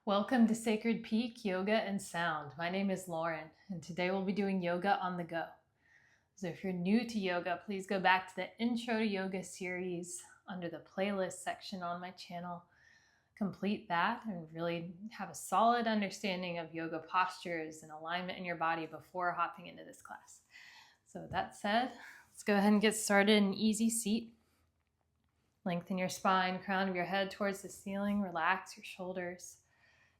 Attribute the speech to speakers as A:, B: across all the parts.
A: Welcome to Sacred Peak Yoga and Sound. My name is Lauren, and today we'll be doing yoga on the go. So if you're new to yoga, please go back to the Intro to Yoga series under the playlist section on my channel. Complete that and really have a solid understanding of yoga postures and alignment in your body before hopping into this class. So with that said, let's go ahead and get started in an easy seat. Lengthen your spine, crown of your head towards the ceiling, relax your shoulders.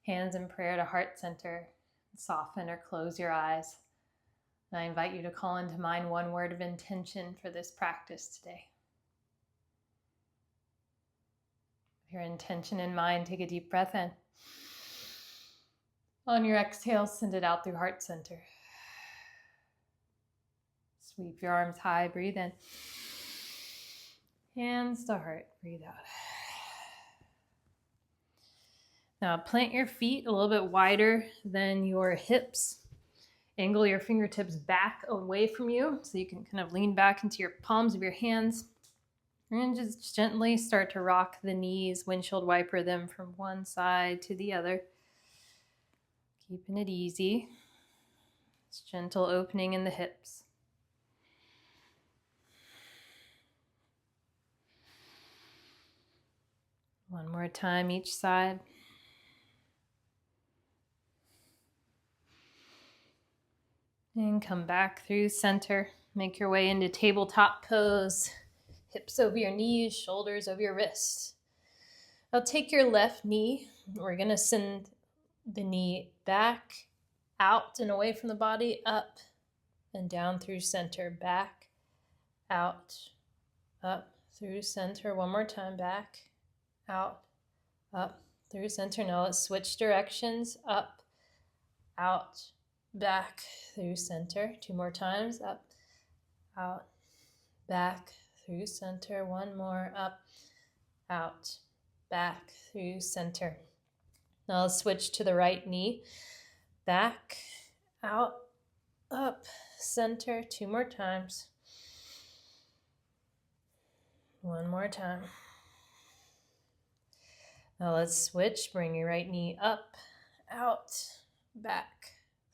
A: Hands in prayer to heart center. Soften or close your eyes. And I invite you to call into mind one word of intention for this practice today. With your intention in mind, take a deep breath in. On your exhale, send it out through heart center. Sweep your arms high, breathe in. Hands to heart, breathe out. Now plant your feet a little bit wider than your hips. Angle your fingertips back away from you so you can kind of lean back into your palms of your hands. And just gently start to rock the knees, windshield wiper them from one side to the other. Keeping it easy. It's gentle opening in the hips. One more time each side. And come back through center. Make your way into tabletop pose. Hips over your knees, shoulders over your wrists. Now take your left knee. We're going to send the knee back, out and away from the body, up and down through center. Back, out, up, through center. One more time. Back, out, up, through center. Now let's switch directions. Up, out, back, through center. Two more times. Up, out, back, through center. One more. Up, out, back, through center. Now let's switch to the right knee. Back, out, up, center. Two more times. One more time. Now let's switch. Bring your right knee up, out, back,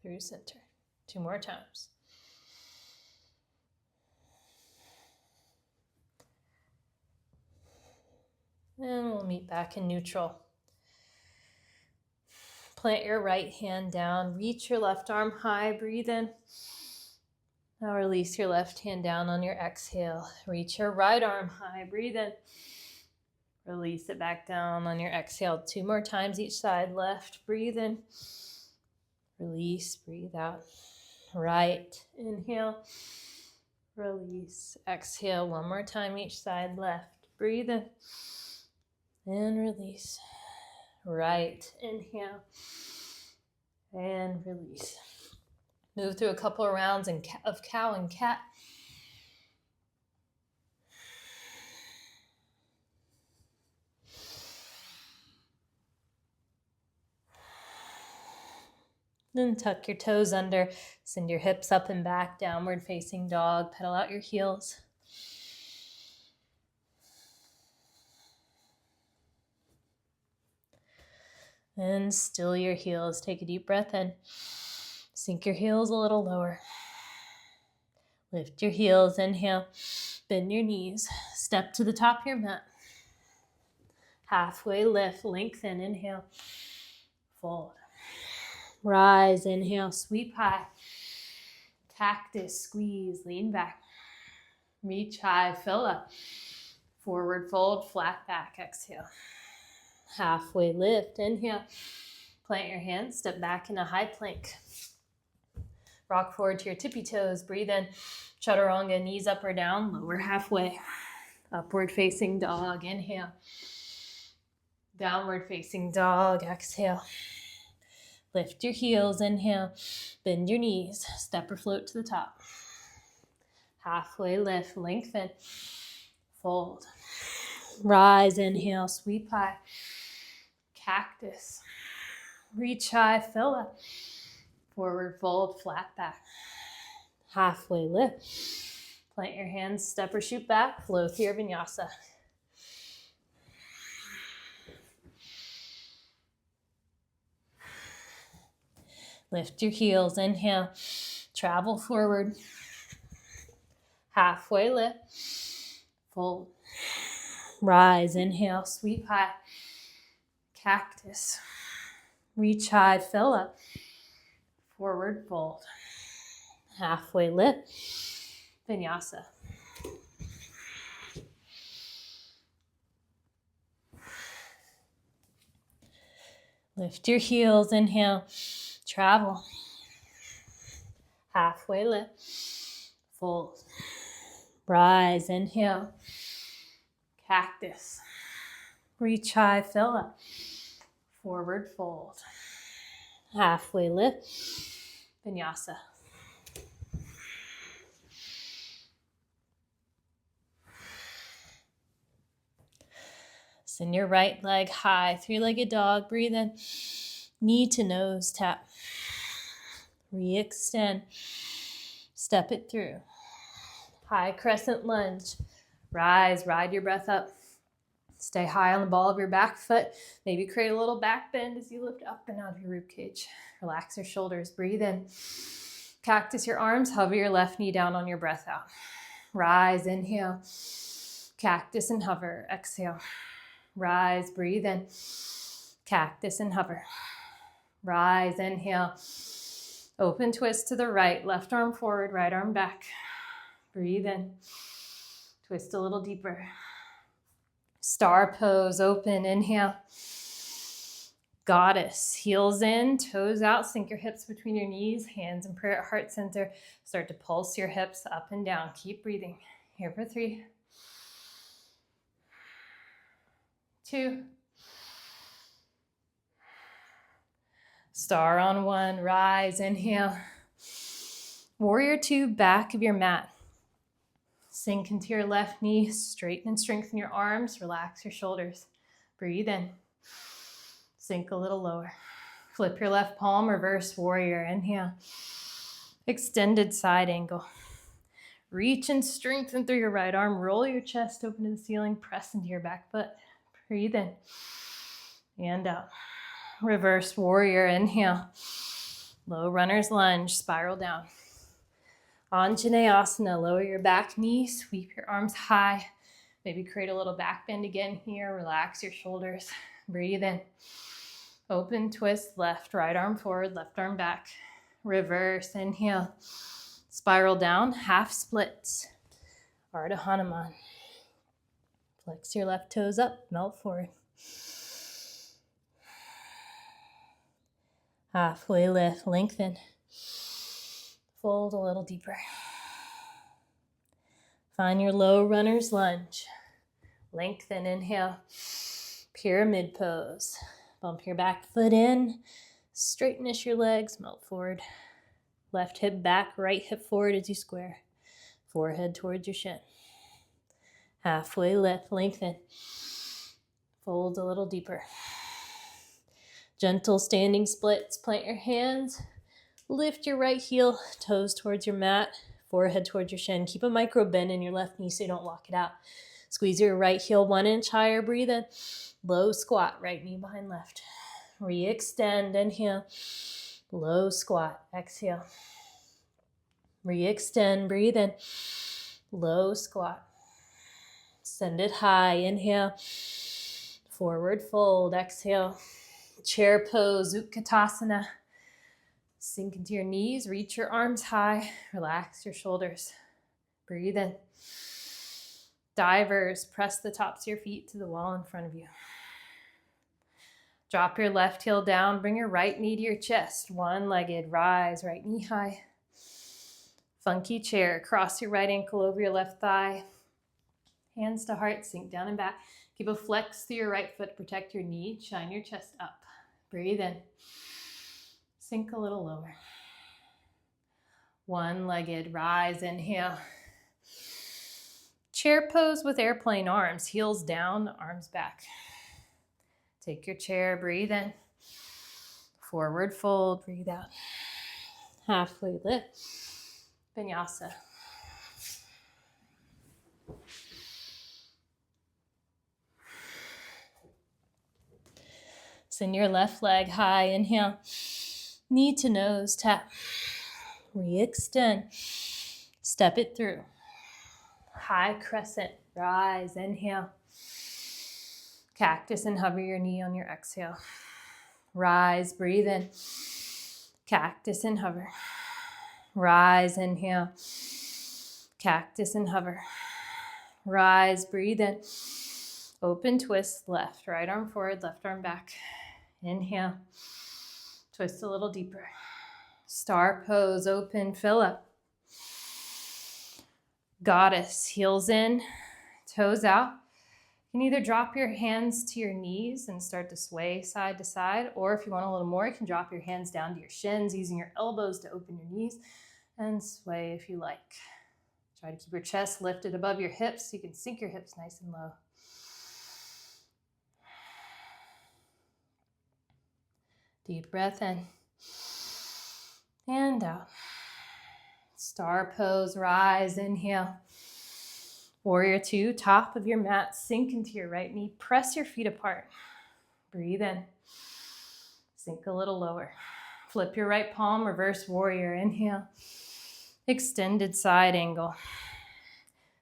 A: through center. Two more times. And we'll meet back in neutral. Plant your right hand down. Reach your left arm high. Breathe in. Now release your left hand down on your exhale. Reach your right arm high. Breathe in. Release it back down on your exhale. Two more times each side. Left. Breathe in. Release. Breathe out. Right. Inhale. Release. Exhale. One more time each side. Left. Breathe in. And release. Right. Inhale. And release. Move through a couple of rounds of cow and cat. Then tuck your toes under. Send your hips up and back. Downward facing dog. Pedal out your heels. And still your heels. Take a deep breath in. Sink your heels a little lower. Lift your heels. Inhale. Bend your knees. Step to the top of your mat. Halfway lift. Lengthen. Inhale. Fold. Rise. Inhale. Sweep high. Cactus. Squeeze. Lean back. Reach high. Fill up. Forward fold. Flat back. Exhale. Halfway lift. Inhale. Plant your hands. Step back in a high plank. Rock forward to your tippy toes. Breathe in. Chaturanga. Knees up or down. Lower halfway. Upward facing dog. Inhale. Downward facing dog. Exhale. Lift your heels. Inhale. Bend your knees. Step or float to the top. Halfway lift. Lengthen. Fold. Rise. Inhale. Sweep high. Cactus. Reach high. Fill up. Forward fold. Flat back. Halfway lift. Plant your hands. Step or shoot back. Flow through your vinyasa. . Lift your heels, inhale, travel forward. Halfway lift, fold. Rise, inhale, sweep high. Cactus. Reach high, fill up. Forward fold. Halfway lift. Vinyasa. Lift your heels, inhale, travel. Halfway lift. Fold. Rise, inhale. Cactus. Reach high, fill up. Forward fold. Halfway lift. Vinyasa. Send your right leg high, three-legged dog. Breathe in. Knee to nose tap. Re-extend. Step it through. High crescent lunge. Rise, ride your breath up. Stay high on the ball of your back foot. Maybe create a little back bend as you lift up and out of your rib cage. Relax your shoulders. Breathe in. Cactus your arms. Hover your left knee down on your breath out. Rise, inhale. Cactus and hover. Exhale. Rise, breathe in. Cactus and hover. Rise, inhale. Open twist to the right. Left arm forward, right arm back. Breathe in. Twist a little deeper. Star pose, open, inhale. Goddess, heels in, toes out, sink your hips between your knees, hands in prayer at heart center. Start to pulse your hips up and down. Keep breathing. Here for 3, 2. Star on 1, rise, inhale. Warrior 2, back of your mat. Sink into your left knee, straighten and strengthen your arms, relax your shoulders. Breathe in. Sink a little lower. Flip your left palm, reverse warrior, inhale. Extended side angle. Reach and strengthen through your right arm, roll your chest open to the ceiling, press into your back foot. Breathe in and out. Reverse warrior, inhale. Low runner's lunge, spiral down. Anjaneyasana, lower your back knee, sweep your arms high. Maybe create a little back bend again here. Relax your shoulders. Breathe in. Open twist, left, right arm forward, left arm back. Reverse, inhale. Spiral down, half splits. Ardha Hanuman. Flex your left toes up, melt forward. Halfway lift, lengthen. Fold a little deeper. Find your low runner's lunge. Lengthen, inhale. Pyramid pose. Bump your back foot in. Straightenish your legs, melt forward. Left hip back, right hip forward as you square. Forehead towards your shin. Halfway lift, lengthen. Fold a little deeper. Gentle standing splits. Plant your hands. Lift your right heel, toes towards your mat, forehead towards your shin. Keep a micro bend in your left knee so you don't lock it out. Squeeze your right heel 1 inch higher. Breathe in. Low squat, right knee behind left. Re-extend, inhale. Low squat, exhale. Re-extend, breathe in. Low squat. Send it high, inhale. Forward fold, exhale. Chair pose, Utkatasana. Sink into your knees, reach your arms high, relax your shoulders. Breathe in. Divers, press the tops of your feet to the wall in front of you. Drop your left heel down, bring your right knee to your chest. One-legged, rise, right knee high. Funky chair, cross your right ankle over your left thigh. Hands to heart, sink down and back. Keep a flex through your right foot, protect your knee, shine your chest up. Breathe in. Sink a little lower. One-legged, rise, inhale. Chair pose with airplane arms, heels down, arms back. Take your chair, breathe in. Forward fold, breathe out. Halfway lift. Vinyasa. Send your left leg high, inhale. Knee to nose, tap. Re-extend. Step it through. High crescent, rise, inhale. Cactus and hover your knee on your exhale. Rise, breathe in. Cactus and hover. Rise, inhale. Cactus and hover. Rise, breathe in. Open twist, left, right arm forward, left arm back. Inhale. Twist a little deeper. Star pose, open, fill up. Goddess, heels in, toes out. You can either drop your hands to your knees and start to sway side to side, or if you want a little more, you can drop your hands down to your shins, using your elbows to open your knees, and sway if you like. Try to keep your chest lifted above your hips so you can sink your hips nice and low. Deep breath in and out. Star pose, rise, inhale. Warrior two, top of your mat, sink into your right knee, press your feet apart. Breathe in. Sink a little lower. Flip your right palm, reverse warrior, inhale. Extended side angle.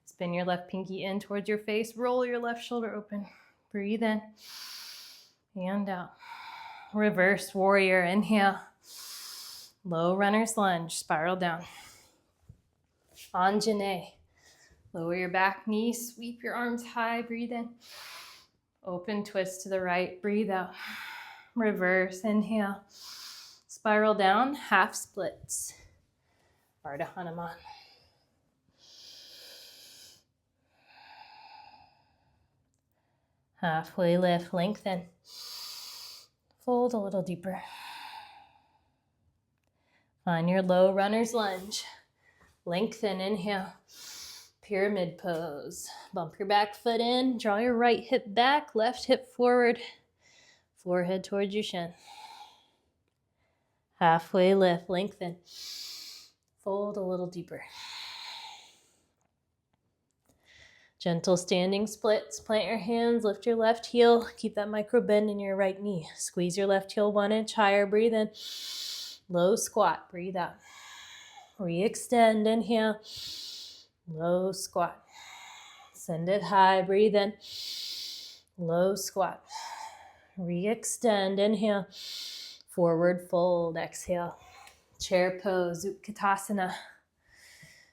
A: Spin your left pinky in towards your face, roll your left shoulder open. Breathe in and out. Reverse warrior, inhale. Low runner's lunge, spiral down. Anjane. Lower your back knee, sweep your arms high, breathe in. Open twist to the right, breathe out. Reverse, inhale. Spiral down, half splits. Ardha Hanuman. Halfway lift, lengthen. Fold a little deeper. Find your low runner's lunge. Lengthen, inhale. Pyramid pose. Bump your back foot in, draw your right hip back, left hip forward, forehead towards your shin. Halfway lift, lengthen. Fold a little deeper. Gentle standing splits. Plant your hands, lift your left heel, keep that micro bend in your right knee. Squeeze your left heel 1 inch higher, breathe in. Low squat, breathe out. Re-extend, inhale. Low squat. Send it high, breathe in. Low squat. Re-extend, inhale. Forward fold, exhale. Chair pose, Utkatasana.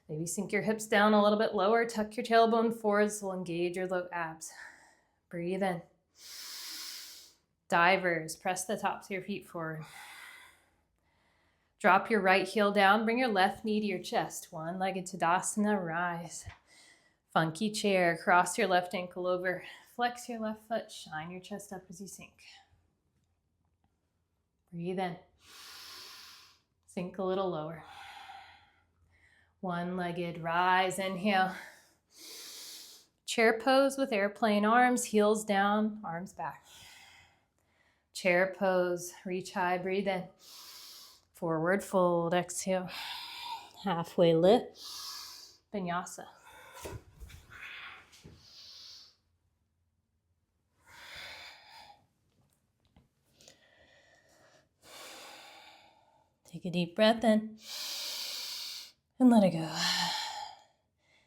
A: Maybe sink your hips down a little bit lower, tuck your tailbone forward, so we'll engage your low abs. Breathe in. Divers, press the tops of your feet forward. Drop your right heel down, bring your left knee to your chest. One-legged Tadasana, rise. Funky chair, cross your left ankle over. Flex your left foot, shine your chest up as you sink. Breathe in. Sink a little lower. One-legged rise, inhale. Chair pose with airplane arms, heels down, arms back. Chair pose, reach high, breathe in. Forward fold, exhale. Halfway lift, vinyasa. Take a deep breath in and let it go.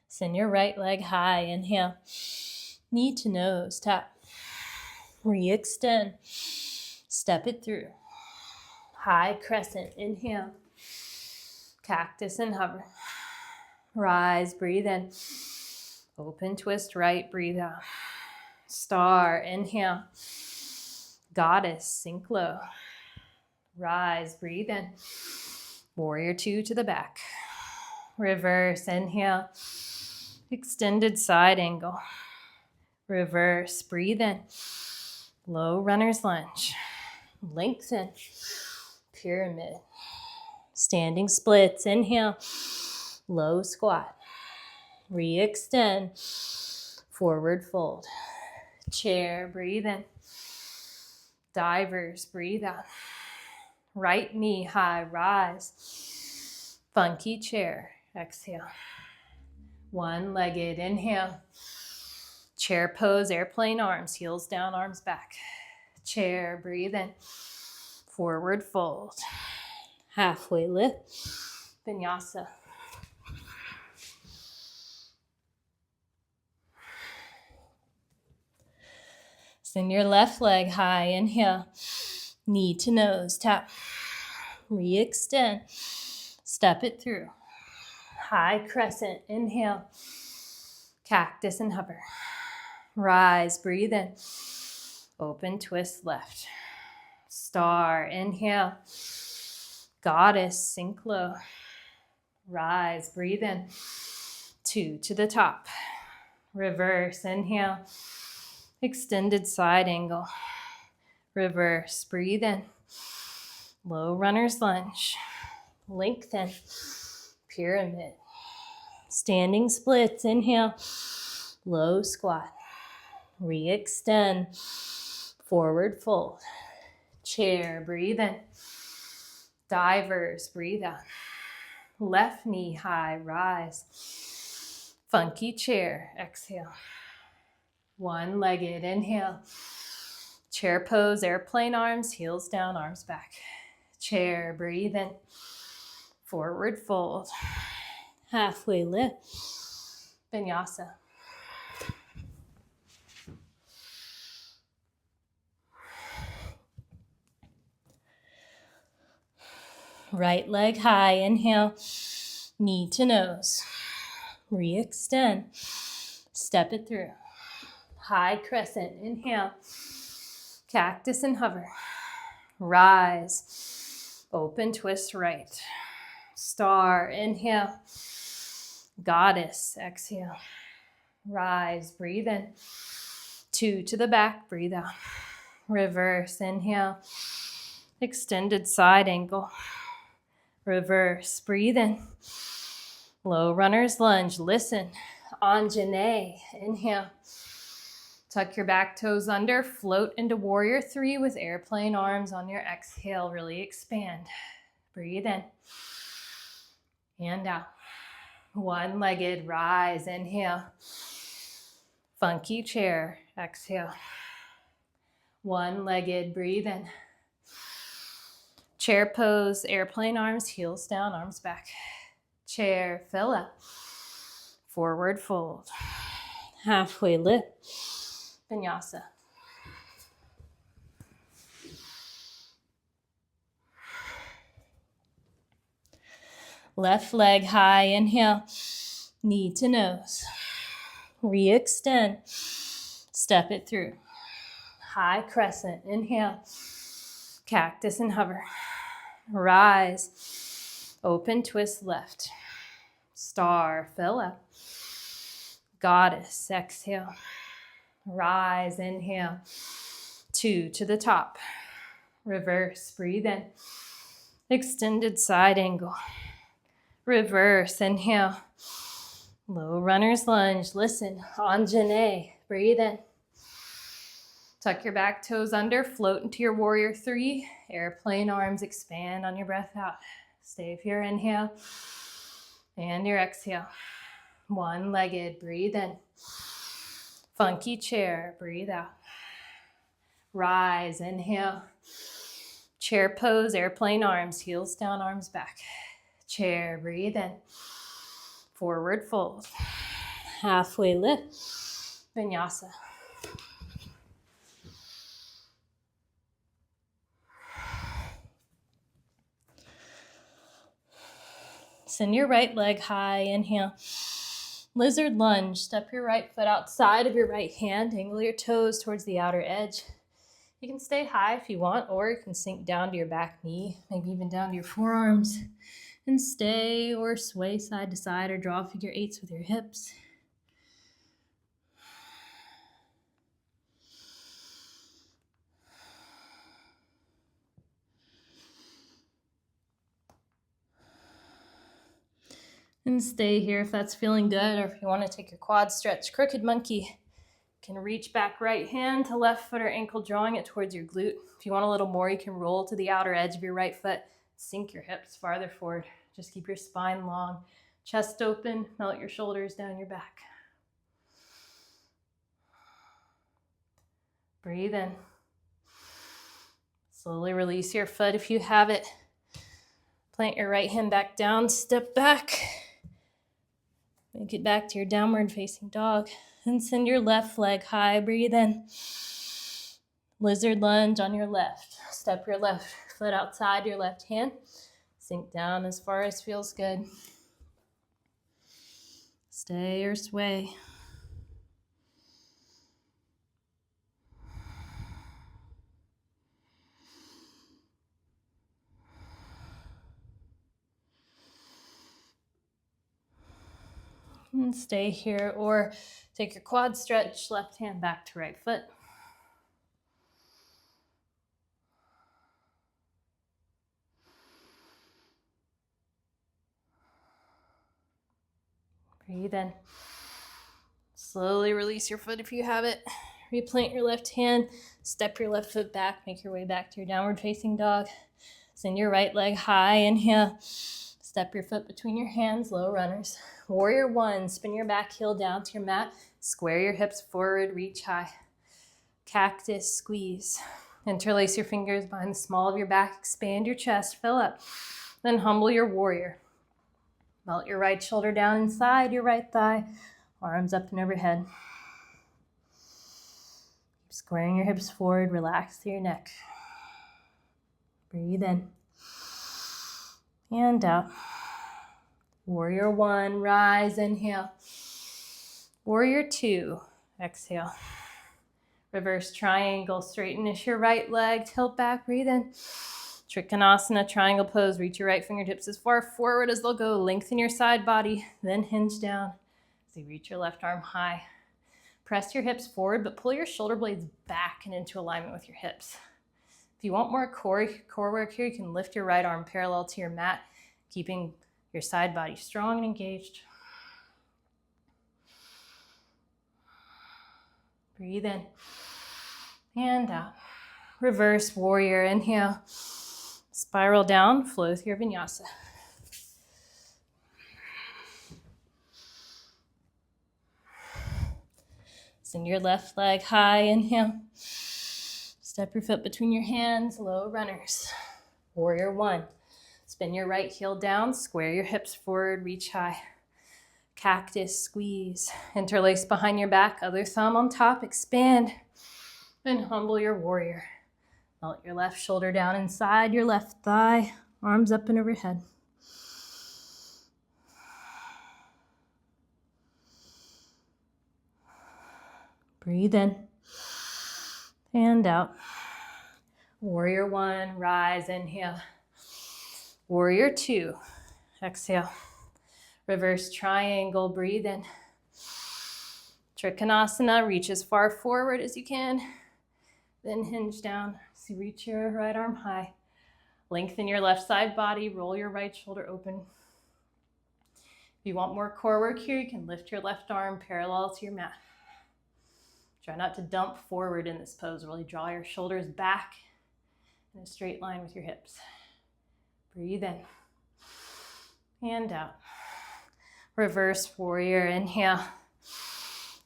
A: Send your right leg high, inhale. Knee to nose, tap. Re-extend, step it through. High crescent, inhale. Cactus and hover. Rise, breathe in. Open twist right, breathe out. Star, inhale. Goddess, sink low. Rise, breathe in. Warrior two to the back. Reverse, inhale. Extended side angle. Reverse, breathe in. Low runner's lunge. Lengthen. Pyramid. Standing splits, inhale. Low squat. Re-extend. Forward fold. Chair, breathe in. Divers, breathe out. Right knee high, rise. Funky chair, exhale. One-legged, inhale. Chair pose, airplane arms, heels down, arms back. Chair, breathe in. Forward fold. Halfway lift, vinyasa. Send your left leg high, inhale, knee to nose, tap, re-extend, step it through. High crescent, inhale, cactus and hover. Rise, breathe in, open twist left. Star, inhale, goddess, sink low. Rise, breathe in, 2 to the top. Reverse, inhale, extended side angle. Reverse, breathe in, low runner's lunge. Lengthen, pyramid. Standing splits, inhale, low squat. Re-extend, forward fold. Chair, breathe in. Divers, breathe out. Left knee high, rise. Funky chair, exhale. One-legged, inhale. Chair pose, airplane arms, heels down, arms back. Chair, breathe in. Forward fold. Halfway lift. Vinyasa. Right leg high, inhale, knee to nose. Re-extend, step it through. High crescent, inhale, cactus and hover. Rise, open twist right. Star, inhale, goddess, exhale. Rise, breathe in. 2 to the back, breathe out. Reverse, inhale, extended side angle. Reverse, breathe in. Low runner's lunge, listen. Anjane, inhale. Tuck your back toes under, float into warrior 3 with airplane arms on your exhale. Really expand. Breathe in and out. One-legged rise, inhale. Funky chair, exhale. One-legged, breathe in. Chair pose, airplane arms, heels down, arms back. Chair, fill up. Forward fold. Halfway lift. Vinyasa. Left leg high, inhale, knee to nose. Re-extend, step it through. High crescent, inhale, cactus and hover. Rise, open twist left. Star, fill up. Goddess, exhale. Rise, inhale. 2 to the top. Reverse, breathe in. Extended side angle. Reverse, inhale. Low runner's lunge, listen. Anjane, breathe in. Tuck your back toes under, float into your warrior 3. Airplane arms, expand on your breath out. Stay for your inhale and your exhale. One-legged, breathe in. Funky chair, breathe out. Rise, inhale. Chair pose, airplane arms, heels down, arms back. Chair, breathe in. Forward fold. Halfway lift. Vinyasa. Send your right leg high, inhale. Lizard lunge, step your right foot outside of your right hand, angle your toes towards the outer edge. You can stay high if you want, or you can sink down to your back knee, maybe even down to your forearms, and stay or sway side to side or draw figure 8s with your hips. And stay here if that's feeling good, or if you want to take your quad stretch, crooked monkey. You can reach back right hand to left foot or ankle, drawing it towards your glute. If you want a little more, you can roll to the outer edge of your right foot, sink your hips farther forward. Just keep your spine long, chest open, melt your shoulders down your back. Breathe in. Slowly release your foot if you have it. Plant your right hand back down, step back. Make it back to your downward facing dog. And send your left leg high. Breathe in. Lizard lunge on your left. Step your left foot outside your left hand. Sink down as far as feels good. Stay or sway. And stay here, or take your quad stretch, left hand back to right foot. Breathe in. Slowly release your foot if you have it. Replant your left hand, step your left foot back, make your way back to your downward facing dog. Send your right leg high, inhale. Step your foot between your hands, low runners. Warrior one, spin your back heel down to your mat. Square your hips forward, reach high. Cactus, squeeze. Interlace your fingers behind the small of your back, expand your chest, fill up. Then humble your warrior. Melt your right shoulder down inside your right thigh, arms up and overhead. Keep squaring your hips forward, relax through your neck. Breathe in. And out. Warrior one, rise, inhale. Warrior two, exhale. Reverse triangle, straightenish your right leg, tilt back, breathe in. Trikonasana, triangle pose, reach your right fingertips as far forward as they'll go. Lengthen your side body, then hinge down. So you reach your left arm high. Press your hips forward, but pull your shoulder blades back and into alignment with your hips. If you want more core work here, you can lift your right arm parallel to your mat, keeping your side body strong and engaged. Breathe in and out. Reverse warrior, inhale. Spiral down, flow through your vinyasa. Send your left leg high, inhale. Step your foot between your hands, low runners. Warrior one. Spin your right heel down, square your hips forward, reach high. Cactus, squeeze. Interlace behind your back, other thumb on top, expand. Then humble your warrior. Melt your left shoulder down inside your left thigh, arms up and overhead. Breathe in and out. Warrior one, rise, inhale. Warrior two, exhale. Reverse triangle, breathe in. Trikonasana, reach as far forward as you can. Then hinge down, so reach your right arm high. Lengthen your left side body, roll your right shoulder open. If you want more core work here, you can lift your left arm parallel to your mat. Try not to dump forward in this pose. Really draw your shoulders back in a straight line with your hips. Breathe in and out. Reverse warrior, inhale.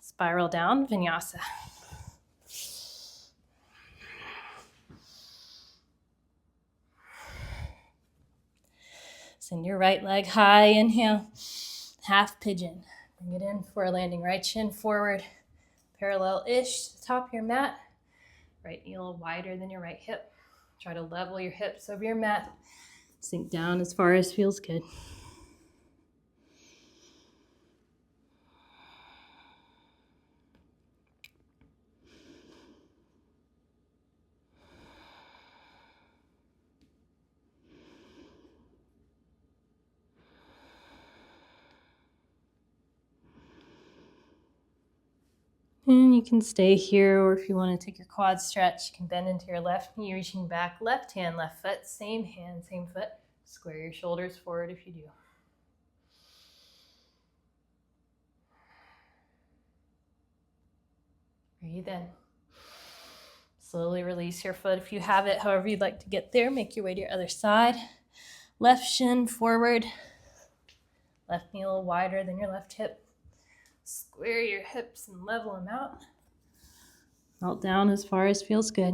A: Spiral down, vinyasa. Send your right leg high, inhale. Half pigeon. Bring it in for a landing. Right shin forward, parallel-ish to the top of your mat. Right knee a little wider than your right hip. Try to level your hips over your mat. Sink down as far as feels good. And you can stay here, or if you want to take your quad stretch, you can bend into your left knee, reaching back, left hand, left foot, same hand, same foot. Square your shoulders forward if you do. Breathe in. Slowly release your foot if you have it, however you'd like to get there. Make your way to your other side. Left shin forward. Left knee a little wider than your left hip. Square your hips and level them out. Melt down as far as feels good.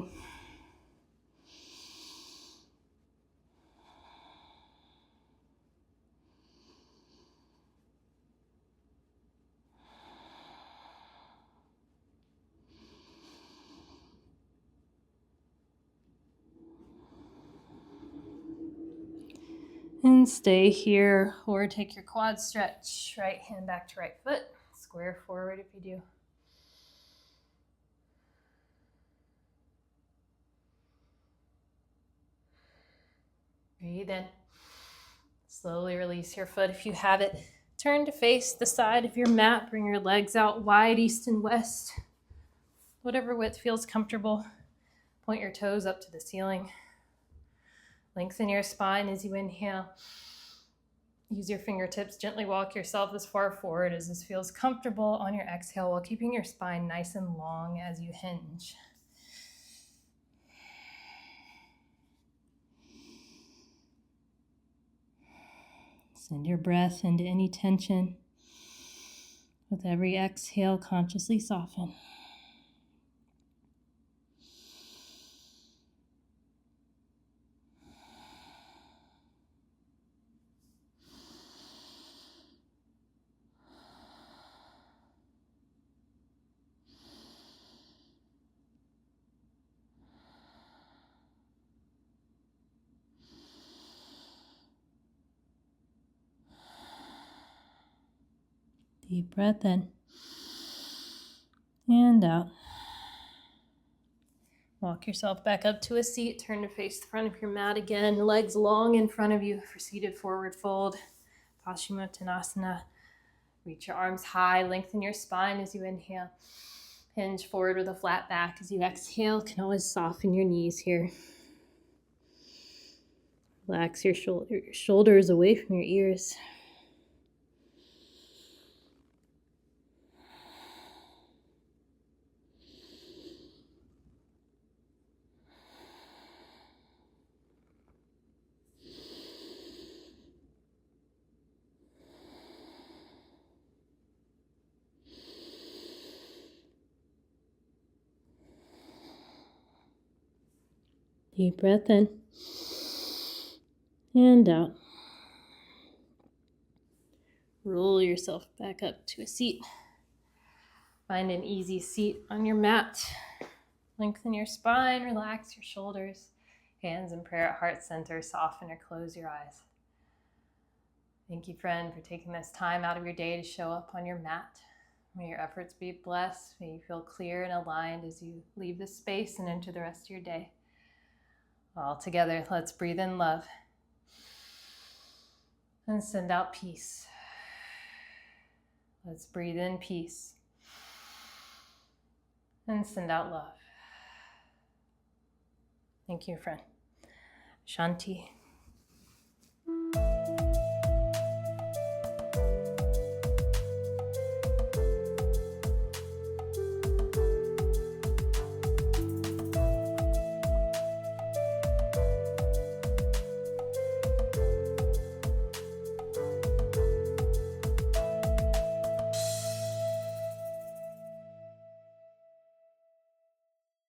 A: And stay here, or take your quad stretch. Right hand back to right foot. Square forward if you do. Breathe in. Slowly release your foot if you have it. Turn to face the side of your mat. Bring your legs out wide, east and west. Whatever width feels comfortable. Point your toes up to the ceiling. Lengthen your spine as you inhale. Use your fingertips. Gently walk yourself as far forward as this feels comfortable on your exhale while keeping your spine nice and long as you hinge. Send your breath into any tension. With every exhale, consciously soften. Deep breath in and out. Walk yourself back up to a seat. Turn to face the front of your mat again. Legs long in front of you for seated forward fold. Paschimottanasana. Reach your arms high. Lengthen your spine as you inhale. Hinge forward with a flat back as you exhale. Can always soften your knees here. Relax your shoulders away from your ears. Deep breath in and out. Roll yourself back up to a seat. Find an easy seat on your mat. Lengthen your spine, relax your shoulders. Hands in prayer at heart center. Soften or close your eyes. Thank you, friend, for taking this time out of your day to show up on your mat. May your efforts be blessed. May you feel clear and aligned as you leave this space and enter the rest of your day. All together, let's breathe in love and send out peace. Let's breathe in peace and send out love. Thank you, friend. Shanti.